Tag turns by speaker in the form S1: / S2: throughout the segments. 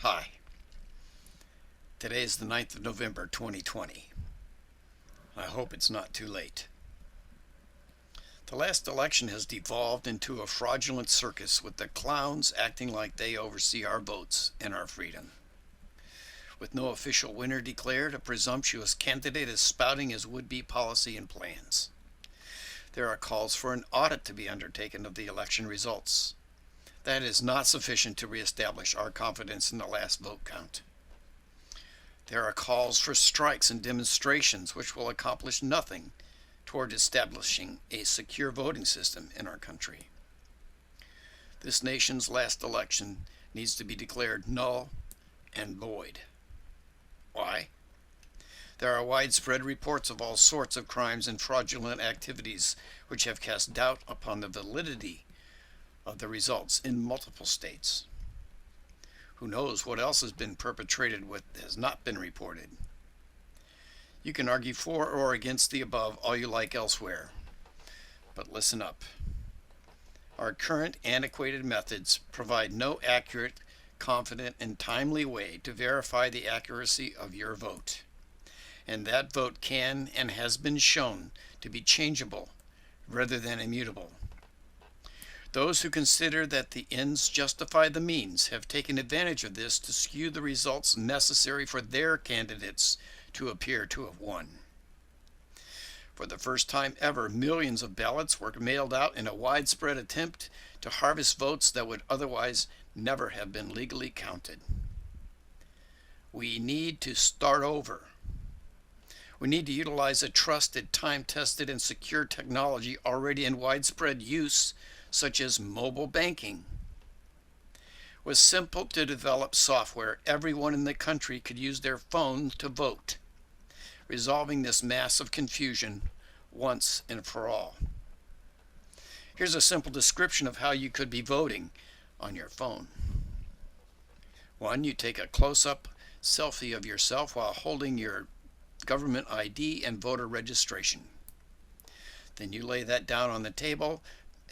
S1: Hi, today is the 9th of November 2020. I hope it's not too late. The last election has devolved into a fraudulent circus with the clowns acting like they oversee our votes and our freedom. With no official winner declared, a presumptuous candidate is spouting his would-be policy and plans. There are calls for an audit to be undertaken of the election results. That is not sufficient to reestablish our confidence in the last vote count. There are calls for strikes and demonstrations which will accomplish nothing toward establishing a secure voting system in our country. This nation's last election needs to be declared null and void. Why? There are widespread reports of all sorts of crimes and fraudulent activities which have cast doubt upon the validity of the results in multiple states. Who knows what else has been perpetrated what has not been reported? You can argue for or against the above all you like elsewhere, but listen up. Our current antiquated methods provide no accurate, confident, and timely way to verify the accuracy of your vote, and that vote can and has been shown to be changeable rather than immutable. Those who consider that the ends justify the means have taken advantage of this to skew the results necessary for their candidates to appear to have won. For the first time ever, millions of ballots were mailed out in a widespread attempt to harvest votes that would otherwise never have been legally counted. We need to start over. We need to utilize a trusted, time-tested, and secure technology already in widespread use, such as mobile banking. With simple to develop software, everyone in the country could use their phone to vote, resolving this massive confusion once and for all. Here's a simple description of how you could be voting on your phone. 1. You take a close-up selfie of yourself while holding your government ID and voter registration. Then you lay that down on the table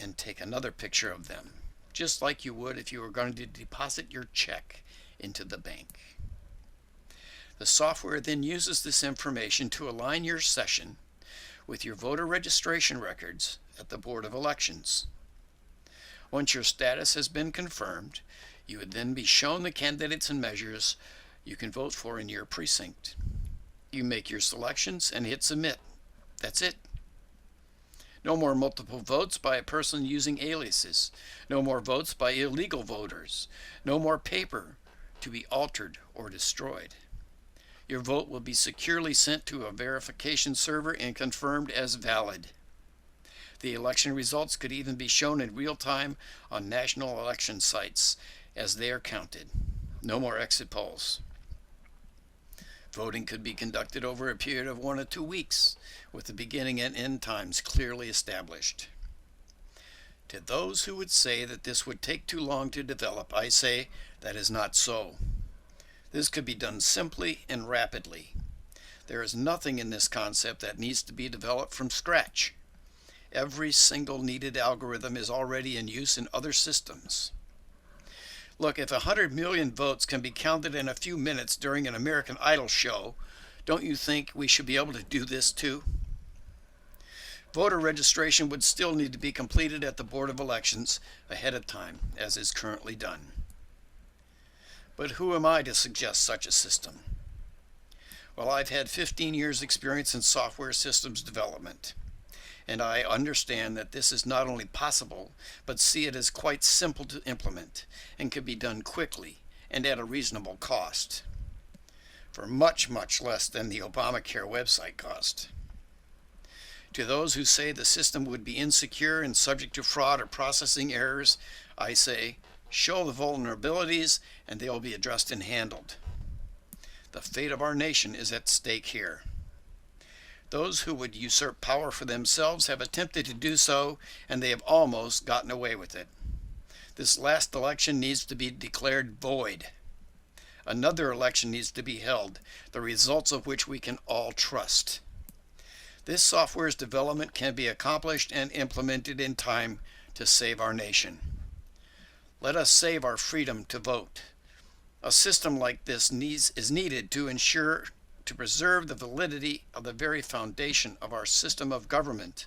S1: and take another picture of them, just like you would if you were going to deposit your check into the bank. The software then uses this information to align your session with your voter registration records at the Board of Elections. Once your status has been confirmed, you would then be shown the candidates and measures you can vote for in your precinct. You make your selections and hit submit. That's it. No more multiple votes by a person using aliases. No more votes by illegal voters. No more paper to be altered or destroyed. Your vote will be securely sent to a verification server and confirmed as valid. The election results could even be shown in real time on national election sites as they are counted. No more exit polls. Voting could be conducted over a period of 1 to 2 weeks, with the beginning and end times clearly established. To those who would say that this would take too long to develop, I say that is not so. This could be done simply and rapidly. There is nothing in this concept that needs to be developed from scratch. Every single needed algorithm is already in use in other systems. Look, if 100 million votes can be counted in a few minutes during an American Idol show, don't you think we should be able to do this too? Voter registration would still need to be completed at the Board of Elections ahead of time, as is currently done. But who am I to suggest such a system? Well, I've had 15 years experience in software systems development, and I understand that this is not only possible, but see it as quite simple to implement and can be done quickly and at a reasonable cost, for much, much less than the Obamacare website cost. To those who say the system would be insecure and subject to fraud or processing errors, I say, show the vulnerabilities and they'll be addressed and handled. The fate of our nation is at stake here. Those who would usurp power for themselves have attempted to do so, and they have almost gotten away with it. This last election needs to be declared void. Another election needs to be held, the results of which we can all trust. This software's development can be accomplished and implemented in time to save our nation. Let us save our freedom to vote. A system like this is needed to preserve the validity of the very foundation of our system of government,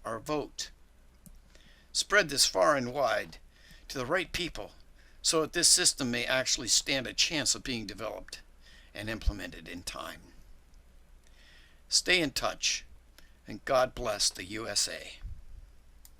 S1: our vote. Spread this far and wide to the right people so that this system may actually stand a chance of being developed and implemented in time. Stay in touch, and God bless the USA.